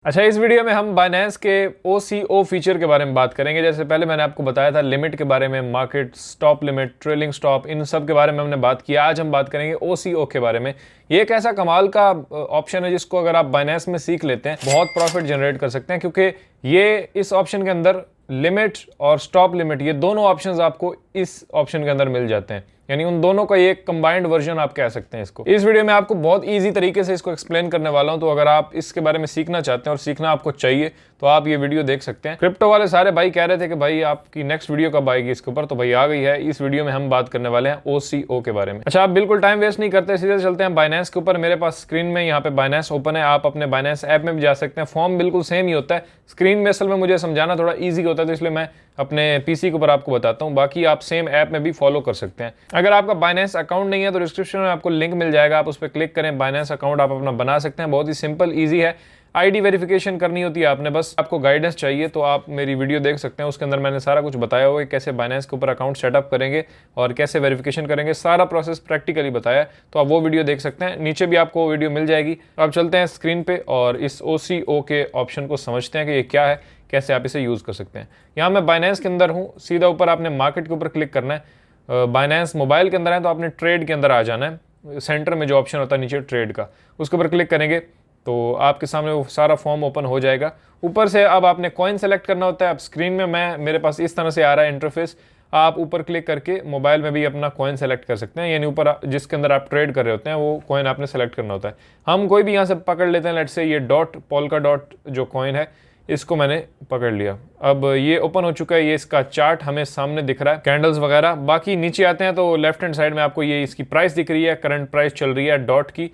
अच्छा, इस वीडियो में हम बाइनेंस के OCO फीचर के बारे में बात करेंगे। जैसे पहले मैंने आपको बताया था लिमिट के बारे में, market stop limit, trailing stop, इन सब के बारे में हमने बात किया। आज हम बात करेंगे OCO के बारे में। ये एक ऐसा कमाल का ऑप्शन है जिसको अगर आप बाइनेंस में सीख लेते हैं बहुत प्रॉफिट जनरेट कर सकते हैं, क्योंकि ये इस ऑप्शन के अंदर लिमिट और स्टॉप लिमिट, ये दोनों ऑप्शंस आपको इस ऑप्शन के अंदर मिल जाते हैं। यानी उन दोनों का एक कंबाइंड वर्जन आप कह सकते हैं इसको। इस वीडियो में आपको बहुत इजी तरीके से इसको एक्सप्लेन करने वाला हूं, तो अगर आप इसके बारे में सीखना चाहते हैं और सीखना आपको चाहिए तो आप ये वीडियो देख सकते हैं। क्रिप्टो वाले सारे भाई कह रहे थे कि भाई आपकी नेक्स्ट वीडियो कब आएगी इसके ऊपर, तो भाई आ गई है। इस वीडियो में हम बात करने वाले हैं OCO के बारे में। अच्छा, आप बिल्कुल टाइम वेस्ट नहीं करते, सीधे चलते हैं बाइनेंस के ऊपर। मेरे पास स्क्रीन में यहाँ पे बाइनेंस ओपन है। आप अपने बाइनेंस ऐप में भी जा सकते हैं। फॉर्म बिल्कुल सेम ही होता है। स्क्रीन में असल में मुझे समझाना थोड़ा ईजी होता है, तो इसलिए मैं अपने पीसी के ऊपर आपको बताता हूँ। बाकी आप सेम ऐप में भी फॉलो कर सकते हैं। अगर आपका बाइनेंस अकाउंट नहीं है तो डिस्क्रिप्शन में आपको लिंक मिल जाएगा, आप उस पर क्लिक करें। बाइनेंस अकाउंट आप अपना बना सकते हैं। बहुत ही सिंपल ईजी है। आईडी वेरिफिकेशन करनी होती है आपने, बस आपको गाइडेंस चाहिए तो आप मेरी वीडियो देख सकते हैं। उसके अंदर मैंने सारा कुछ बताया हुआ है, कैसे बाइनेंस के ऊपर अकाउंट सेटअप करेंगे और कैसे वेरिफिकेशन करेंगे, सारा प्रोसेस प्रैक्टिकली बताया है। तो आप वो वीडियो देख सकते हैं, नीचे भी आपको वो वीडियो मिल जाएगी। अब चलते हैं स्क्रीन पे और इस OCO के ऑप्शन को समझते हैं कि ये क्या है, कैसे आप इसे यूज़ कर सकते हैं। यहाँ मैं बाइनेंस के अंदर हूँ। सीधा ऊपर आपने मार्केट के ऊपर क्लिक करना है। बाइनेंस मोबाइल के अंदर है तो आपने ट्रेड के अंदर आ जाना है। सेंटर में जो ऑप्शन होता है नीचे ट्रेड का, उसके ऊपर क्लिक करेंगे तो आपके सामने वो सारा फॉर्म ओपन हो जाएगा। ऊपर से अब आपने कॉइन सेलेक्ट करना होता है। अब स्क्रीन में मेरे पास इस तरह से आ रहा है इंटरफेस। आप ऊपर क्लिक करके मोबाइल में भी अपना कॉइन सेलेक्ट कर सकते हैं, यानी ऊपर जिसके अंदर आप ट्रेड कर रहे होते हैं वो कॉइन आपने सेलेक्ट करना होता है। हम कोई भी यहाँ से पकड़ लेते हैं। लेट्स से ये पोल्का डॉट जो कॉइन है, इसको मैंने पकड़ लिया। अब ये ओपन हो चुका है। ये इसका चार्ट हमें सामने दिख रहा है, कैंडल्स वगैरह। बाकी नीचे आते हैं तो लेफ्ट हैंड साइड में आपको ये इसकी प्राइस दिख रही है। करंट प्राइस चल रही है डॉट की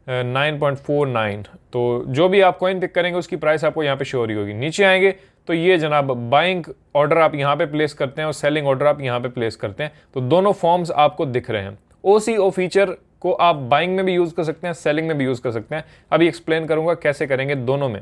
9.49। तो जो भी आप कॉइन पिक करेंगे उसकी प्राइस आपको यहाँ पे शो हो रही होगी। नीचे आएंगे तो ये जनाब बाइंग ऑर्डर आप यहाँ पे प्लेस करते हैं और सेलिंग ऑर्डर आप यहाँ पे प्लेस करते हैं। तो दोनों फॉर्म्स आपको दिख रहे हैं। OCO फीचर को आप बाइंग में भी यूज़ कर सकते हैं, सेलिंग में भी यूज़ कर सकते हैं। अभी एक्सप्लेन करूँगा कैसे करेंगे दोनों में।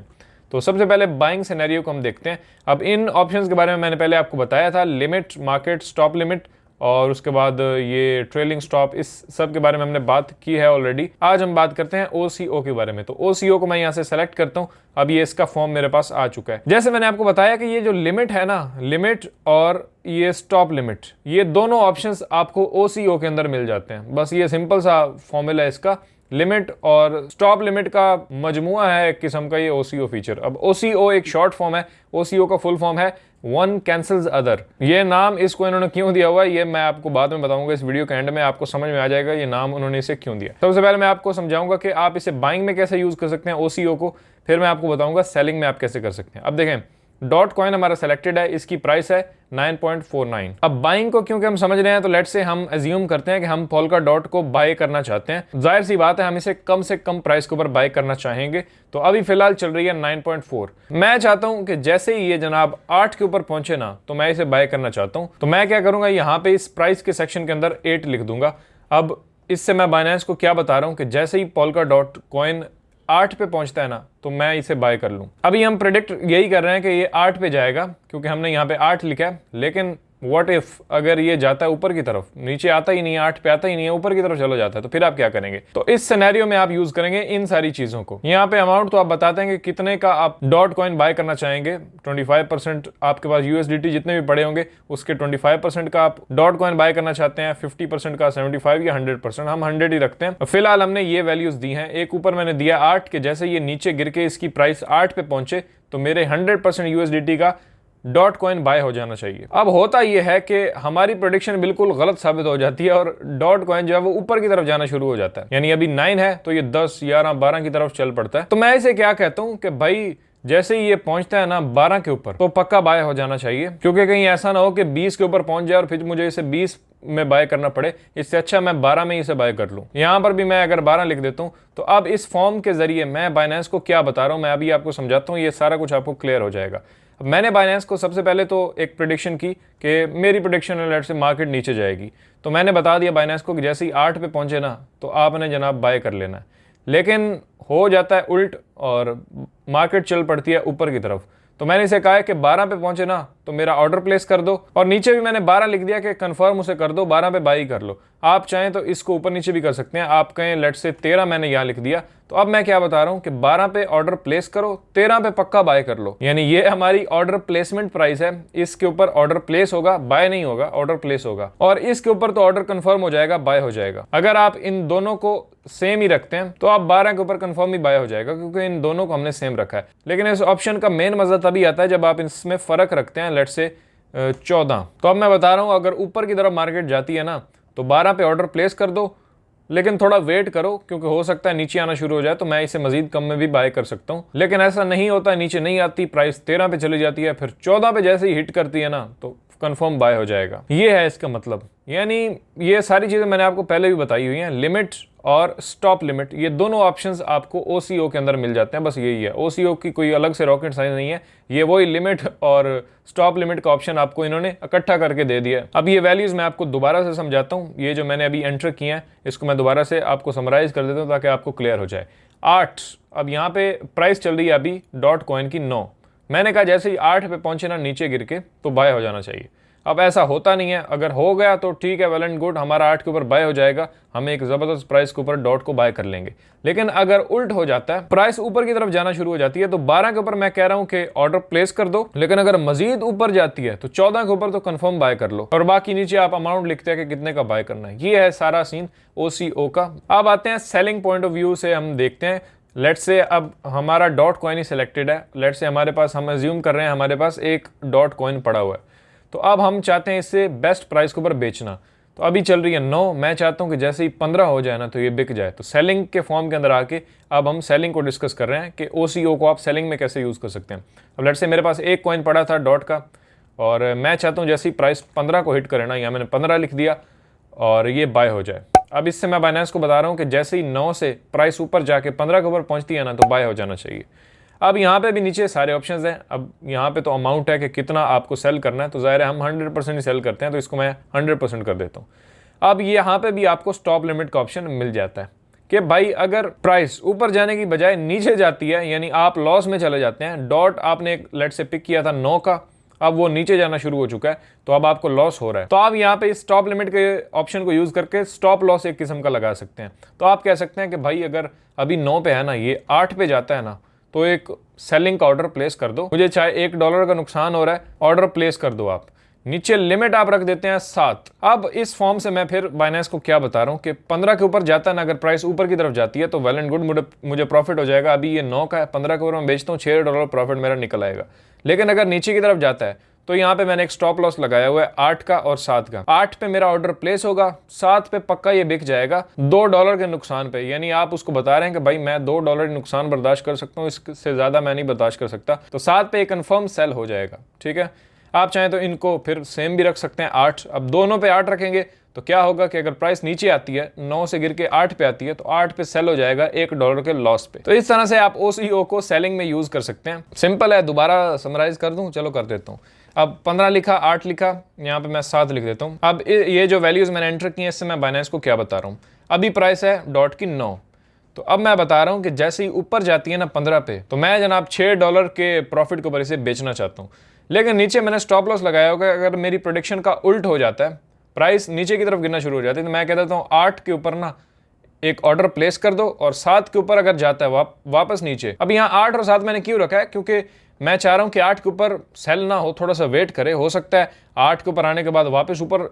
तो सबसे पहले बाइंग सिनेरियो को हम देखते हैं। अब इन ऑप्शंस के बारे में मैंने पहले आपको बताया था, लिमिट, मार्केट, स्टॉप लिमिट और उसके बाद ये ट्रेलिंग स्टॉप, इस सब के बारे में हमने बात की है ऑलरेडी। आज हम बात करते हैं OCO के बारे में। तो OCO को मैं यहाँ से सेलेक्ट करता हूँ। अब ये इसका फॉर्म मेरे पास आ चुका है। जैसे मैंने आपको बताया कि ये जो लिमिट है ना, लिमिट और ये स्टॉप लिमिट, ये दोनों ऑप्शंस आपको OCO के अंदर मिल जाते हैं। बस ये सिंपल सा फॉर्मूला है इसका। लिमिट और स्टॉप लिमिट का मजमुआ है एक किस्म का ये OCO फीचर। अब OCO एक शॉर्ट फॉर्म है। OCO का फुल फॉर्म है वन कैंसल्स अदर। ये नाम इसको इन्होंने क्यों दिया हुआ है ये मैं आपको बाद में बताऊंगा। इस वीडियो के एंड में आपको समझ में आ जाएगा ये नाम उन्होंने इसे क्यों दिया। सबसे पहले मैं आपको समझाऊंगा कि आप इसे बाइंग में कैसे यूज कर सकते हैं OCO को, फिर मैं आपको बताऊंगा सेलिंग में आप कैसे कर सकते हैं। अब देखें, डॉट कॉइन हमारा सेलेक्टेड है, इसकी प्राइस है 9.49। अब बाइंग को क्योंकि हम समझ रहे हैं तो लेट्स से हम अज्यूम करते हैं कि हम पोल्का डॉट को बाय करना चाहते हैं। जाहिर सी बात है हम इसे कम से कम प्राइस के ऊपर बाय करना चाहेंगे। तो अभी फिलहाल चल रही है 9.4। मैं चाहता हूं कि जैसे ही ये जनाब 8 के ऊपर पहुंचे ना तो मैं इसे बाय करना चाहता हूं। तो मैं क्या करूंगा, यहाँ पे इस प्राइस के सेक्शन के अंदर 8 लिख दूंगा। अब इससे मैं बाइनेंस को क्या बता रहा हूं कि जैसे ही पोल्का डॉट कॉइन 8 पे पहुंचता है ना तो मैं इसे बाय कर लूं। अभी हम प्रेडिक्ट यही कर रहे हैं कि ये 8 पे जाएगा क्योंकि हमने यहाँ पे 8 लिखा है। लेकिन व्हाट इफ अगर ये जाता है ऊपर की तरफ, नीचे आता ही नहीं है, 8 पे आता ही नहीं है, ऊपर की तरफ चला जाता है, तो फिर आप क्या करेंगे? तो इस सिनेरियो में आप यूज करेंगे इन सारी चीजों को। यहाँ पे अमाउंट तो आप बताते हैं कि कितने का आप डॉट कॉइन बाय करना चाहेंगे। 25% आपके पास USDT जितने भी पड़े होंगे उसके 25% का आप डॉट कॉइन बाय करना चाहते हैं। 50% का 75 या 100%, हम 100 ही रखते हैं। फिलहाल हमने ये वैल्यूज दी हैं। एक ऊपर मैंने दिया 8 के जैसे ये नीचे गिर के इसकी प्राइस 8 पे पहुंचे तो मेरे 100% USDT का डॉट कॉइन बाय हो जाना चाहिए। अब होता यह है कि हमारी प्रेडिक्शन बिल्कुल गलत साबित हो जाती है और डॉट कॉइन जो है वो ऊपर की तरफ जाना शुरू हो जाता है। यानी अभी 9 है तो ये 10, 11, 12 की तरफ चल पड़ता है। तो मैं इसे क्या कहता हूं कि भाई जैसे ही ये पहुंचता है ना 12 के ऊपर तो पक्का बाय हो जाना चाहिए, क्योंकि कहीं ऐसा ना हो कि 20 के ऊपर पहुंच जाए और फिर मुझे इसे 20 में बाय करना पड़े। इससे अच्छा मैं 12 में इसे बाय कर लूं। यहां पर भी मैं अगर 12 लिख देता हूं तो अब इस फॉर्म के जरिए मैं बाइनेंस को क्या बता रहा हूं मैं अभी आपको समझाता हूं, ये सारा कुछ आपको क्लियर हो जाएगा। अब मैंने बाइनेंस को सबसे पहले तो एक प्रेडिक्शन की कि मेरी प्रेडिक्शन है लेट्स से मार्केट नीचे जाएगी। तो मैंने बता दिया बाइनेंस को कि जैसे ही 8 पे पहुंचे ना तो आपने जनाब बाय कर लेना है। लेकिन हो जाता है उल्ट और मार्केट चल पड़ती है ऊपर की तरफ। तो मैंने इसे कहा है कि 12 पे पहुंचे ना तो मेरा ऑर्डर प्लेस कर दो, और नीचे भी मैंने 12 लिख दिया कि कंफर्म उसे कर दो, 12 पे बाई कर लो। आप चाहें तो इसको ऊपर नीचे भी कर सकते हैं। आप कहें लेट से 13 मैंने यहाँ लिख दिया, तो अब मैं क्या बता रहा हूं कि 12 पे ऑर्डर प्लेस करो, 13 पे पक्का बाय कर लो। यानी ये हमारी ऑर्डर प्लेसमेंट प्राइस है, इसके ऊपर ऑर्डर प्लेस होगा, बाय नहीं होगा, ऑर्डर प्लेस होगा, और इसके ऊपर तो ऑर्डर कंफर्म हो जाएगा, बाय हो जाएगा। अगर आप इन दोनों को सेम ही रखते हैं तो आप 12 के ऊपर कंफर्म ही बाय हो जाएगा, क्योंकि इन दोनों को हमने सेम रखा है। लेकिन इस ऑप्शन का मेन मजा तभी आता है जब आप इसमें फर्क रखते हैं, लेट से 14। तो अब मैं बता रहा हूं, अगर ऊपर की तरफ मार्केट जाती है ना तो 12 पे ऑर्डर प्लेस कर दो, लेकिन थोड़ा वेट करो, क्योंकि हो सकता है नीचे आना शुरू हो जाए तो मैं इसे मजीद कम में भी बाय कर सकता हूं। लेकिन ऐसा नहीं होता, नीचे नहीं आती, प्राइस 13 पे चली जाती है, फिर 14 पे जैसे ही हिट करती है ना तो कंफर्म बाय हो जाएगा। ये है इसका मतलब। यानी ये सारी चीजें मैंने आपको पहले भी बताई हुई हैं। लिमिट और स्टॉप लिमिट, ये दोनों ऑप्शंस आपको ओसीओ के अंदर मिल जाते हैं, बस यही है। ओसीओ की कोई अलग से रॉकेट साइंस नहीं है, ये वही लिमिट और स्टॉप लिमिट का ऑप्शन आपको इन्होंने इकट्ठा करके दे दिया है। अब ये वैल्यूज मैं आपको दोबारा से समझाता हूँ। ये जो मैंने अभी एंटर किए हैं इसको मैं दोबारा से आपको समराइज कर देता हूँ ताकि आपको क्लियर हो जाए। 8, अब यहाँ पे प्राइस चल रही है अभी डॉट कॉइन की 9। मैंने कहा जैसे ही 8 पे पहुंचे ना नीचे गिर के तो बाय हो जाना चाहिए। अब ऐसा होता नहीं है, अगर हो गया तो ठीक है, वेल एंड गुड, हमारा 8 के ऊपर बाय हो जाएगा, हम एक जबरदस्त प्राइस के ऊपर डॉट को बाय कर लेंगे। लेकिन अगर उल्ट हो जाता है, प्राइस ऊपर की तरफ जाना शुरू हो जाती है, तो 12 के ऊपर मैं कह रहा हूं कि ऑर्डर प्लेस कर दो, लेकिन अगर मजीद ऊपर जाती है तो 14 के ऊपर तो कंफर्म बाय कर लो, और बाकी नीचे आप अमाउंट लिखते हैं कि कितने का बाय करना है। ये है सारा सीन ओसीओ का। अब आते हैं सेलिंग पॉइंट ऑफ व्यू से, हम देखते हैं। लेट्स से अब हमारा डॉट कॉइन ही सिलेक्टेड है। लेट्स से हमारे पास, हम अज्यूम कर रहे हैं हमारे पास एक डॉट कॉइन पड़ा हुआ है, तो अब हम चाहते हैं इससे बेस्ट प्राइस के ऊपर बेचना। तो अभी चल रही है 9, मैं चाहता हूं कि जैसे ही 15 हो जाए ना तो ये बिक जाए। तो सेलिंग के फॉर्म के अंदर आके अब हम सेलिंग को डिस्कस कर रहे हैं कि ओसीओ को आप सेलिंग में कैसे यूज कर सकते हैं। अब लेट्स से मेरे पास एक कॉइन पड़ा था डॉट का, और मैं चाहता हूं जैसे ही प्राइस 15 को हिट करे ना, या मैंने 15 लिख दिया और ये बाय हो जाए। अब इससे मैं बाइनेंस को बता रहा हूं कि जैसे ही 9 से प्राइस ऊपर जाके 15 के ऊपर पहुंचती है ना तो बाय हो जाना चाहिए। अब यहाँ पे भी नीचे सारे ऑप्शंस हैं। अब यहाँ पे तो अमाउंट है कि कितना आपको सेल करना है, तो जाहिर है हम 100% ही सेल करते हैं, तो इसको मैं 100% कर देता हूँ। अब यहाँ पे भी आपको स्टॉप लिमिट का ऑप्शन मिल जाता है कि भाई अगर प्राइस ऊपर जाने की बजाय नीचे जाती है, यानी आप लॉस में चले जाते हैं, डॉट आपने एक लेट से पिक किया था 9 का, अब वो नीचे जाना शुरू हो चुका है, तो अब आपको लॉस हो रहा है, तो आप यहाँ पे स्टॉप लिमिट के ऑप्शन को यूज करके स्टॉप लॉस एक किस्म का लगा सकते हैं। तो आप कह सकते हैं कि भाई अगर अभी 9 पे है ना, ये 8 पे जाता है ना, तो एक सेलिंग का ऑर्डर प्लेस कर दो, मुझे चाहे $1 का नुकसान हो रहा है, ऑर्डर प्लेस कर दो आप। नीचे लिमिट आप रख देते हैं 7। अब इस फॉर्म से मैं फिर बाइनेंस को क्या बता रहा हूँ कि 15 के ऊपर जाता है ना, अगर प्राइस ऊपर की तरफ जाती है तो वेल एंड गुड, मुझे प्रॉफिट हो जाएगा। अभी ये 9 का है, 15 के ऊपर मैं बेचता हूँ, $6 प्रॉफिट मेरा निकल आएगा। लेकिन अगर नीचे की तरफ जाता है तो यहाँ पे मैंने एक स्टॉप लॉस लगाया हुआ है 8 का और 7 का। 8 पे मेरा ऑर्डर प्लेस होगा, 7 पे पक्का ये बिक जाएगा $2 के नुकसान पे। यानी आप उसको बता रहे हैं कि भाई मैं $2 नुकसान बर्दाश्त कर सकता हूँ, इससे ज्यादा मैं नहीं बर्दाश्त कर सकता, तो 7 पे कंफर्म सेल हो जाएगा। ठीक है, आप चाहें तो इनको फिर सेम भी रख सकते हैं 8। अब दोनों पे 8 रखेंगे तो क्या होगा कि अगर प्राइस नीचे आती है, 9 से गिर के 8 पे आती है, तो 8 पे सेल हो जाएगा $1 के लॉस पे। तो इस तरह से आप ओसीओ को सेलिंग में यूज कर सकते हैं। सिंपल है, दोबारा समराइज कर दूं, चलो कर देता हूं। अब 15 लिखा, 8 लिखा, यहाँ पे मैं 7 लिख देता हूँ। अब ये जो वैल्यूज मैंने एंटर की हैं, इससे मैं बाइनेंस को क्या बता रहा हूँ। अभी प्राइस है डॉट की 9, तो अब मैं बता रहा हूँ कि जैसे ही ऊपर जाती है ना 15 पे, तो मैं जनाब $6 के प्रॉफिट के ऊपर इसे बेचना चाहता हूँ। लेकिन नीचे मैंने स्टॉप लॉस लगाया होगा, अगर मेरी प्रोडिक्शन का उल्ट हो जाता है, प्राइस नीचे की तरफ गिरना शुरू हो जाती है, तो मैं कह देता हूँ 8 के ऊपर ना एक ऑर्डर प्लेस कर दो, और 7 के ऊपर अगर जाता है वापस नीचे। अब यहाँ 8 और 7 मैंने क्यों रखा है, क्योंकि मैं चाह रहा हूं कि 8 के ऊपर सेल ना हो, थोड़ा सा वेट करे, हो सकता है 8 के ऊपर आने के बाद वापस ऊपर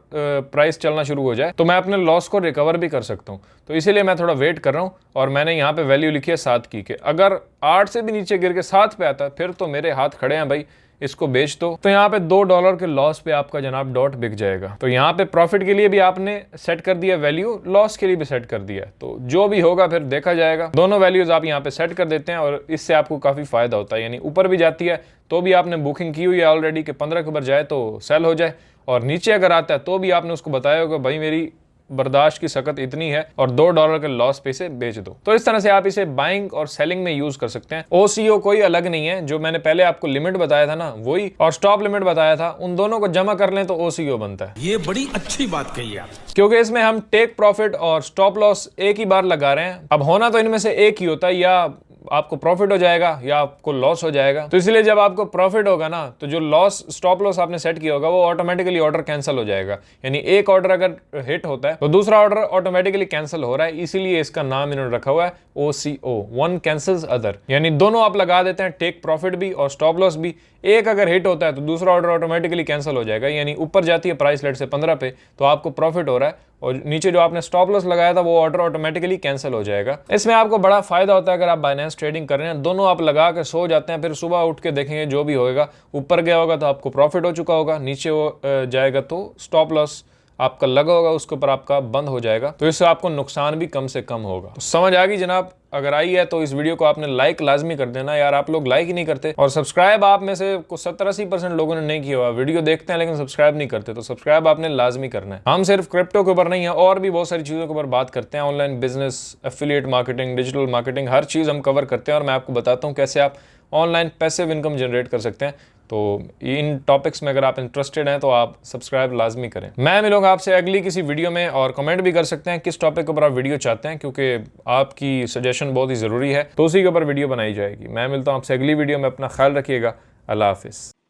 प्राइस चलना शुरू हो जाए, तो मैं अपने लॉस को रिकवर भी कर सकता हूं। तो इसीलिए मैं थोड़ा वेट कर रहा हूं, और मैंने यहाँ पे वैल्यू लिखी है 7 की, कि अगर 8 से भी नीचे गिर के 7 पे आता है, फिर तो मेरे हाथ खड़े हैं भाई, इसको बेच दो। तो यहाँ पे $2 के लॉस पे आपका जनाब डॉट बिक जाएगा। तो यहाँ पे प्रॉफिट के लिए भी आपने सेट कर दिया वैल्यू, लॉस के लिए भी सेट कर दिया, तो जो भी होगा फिर देखा जाएगा। दोनों वैल्यूज आप यहाँ पे सेट कर देते हैं, और इससे आपको काफी फायदा होता है। यानी ऊपर भी जाती है तो भी आपने बुकिंग की हुई है ऑलरेडी कि 15 के ऊपर जाए तो सेल हो जाए, और नीचे अगर आता है तो भी आपने उसको बताया होगा भाई मेरी बर्दाश्त की सकत इतनी है, और $2 के लॉस पे इसे बेच दो। तो इस तरह से आप इसे बाइंग और सेलिंग में यूज कर सकते हैं। ओसीओ कोई अलग नहीं है, जो मैंने पहले आपको लिमिट बताया था ना वही, और स्टॉप लिमिट बताया था, उन दोनों को जमा कर लें तो ओसीओ बनता है। ये बड़ी अच्छी बात कही आप, क्योंकि इसमें हम टेक प्रॉफिट और स्टॉप लॉस एक ही बार लगा रहे हैं। अब होना तो इनमें से एक ही होता है, या आपको प्रॉफिट हो जाएगा या आपको लॉस हो जाएगा। तो इसलिए जब आपको प्रॉफिट होगा ना, तो जो लॉस स्टॉप लॉस आपने सेट किया होगा वो ऑटोमेटिकली ऑर्डर कैंसिल हो जाएगा। यानी एक ऑर्डर अगर हिट होता है तो दूसरा ऑर्डर ऑटोमेटिकली कैंसिल हो रहा है, इसीलिए इसका नाम इन्होंने रखा हुआ है OCO, वन कैंसल्स अदर। यानी दोनों आप लगा देते हैं, टेक प्रॉफिट भी और स्टॉप लॉस भी। एक अगर हिट होता है तो दूसरा ऑर्डर ऑटोमेटिकली कैंसिल हो जाएगा। यानी ऊपर जाती है प्राइस लेट से 15 पे तो आपको प्रॉफिट हो रहा है, और नीचे जो आपने स्टॉप लॉस लगाया था वो ऑर्डर ऑटोमेटिकली कैंसिल हो जाएगा। इसमें आपको बड़ा फायदा होता है अगर आप बाइनेंस ट्रेडिंग कर रहे हैं। दोनों आप लगा के सो जाते हैं, फिर सुबह उठ के देखेंगे जो भी होएगा, ऊपर गया होगा तो आपको प्रॉफिट हो चुका होगा, नीचे वो जाएगा तो स्टॉप लॉस आपका लगा होगा उसके ऊपर आपका बंद हो जाएगा। तो इससे आपको नुकसान भी कम से कम होगा। तो समझ आ गई जनाब? अगर आई है तो इस वीडियो को आपने लाइक लाजमी कर देना यार, आप लोग लाइक ही नहीं करते। और सब्सक्राइब आप में से कुछ 70-80% लोगों ने नहीं किया हुआ, वीडियो देखते हैं लेकिन सब्सक्राइब नहीं करते, तो सब्सक्राइब आपने लाजमी करना है। हम सिर्फ क्रिप्टो के ऊपर नहीं है, और भी बहुत सारी चीज़ों के ऊपर बात करते हैं, online business, affiliate marketing, digital marketing, हर चीज़ हम कवर करते हैं और मैं आपको बताता हूँ कैसे आप ऑनलाइन पैसिव इनकम जनरेट कर सकते हैं। तो इन टॉपिक्स में अगर आप इंटरेस्टेड हैं तो आप सब्सक्राइब लाजमी करें। मैं मिलूंगा आपसे अगली किसी वीडियो में, और कमेंट भी कर सकते हैं किस टॉपिक के ऊपर आप वीडियो चाहते हैं, क्योंकि आपकी सजेशन बहुत ही ज़रूरी है, तो उसी के ऊपर वीडियो बनाई जाएगी। मैं मिलता हूं आपसे अगली वीडियो में, अपना ख्याल रखिएगा। अल्लाह हाफिज़।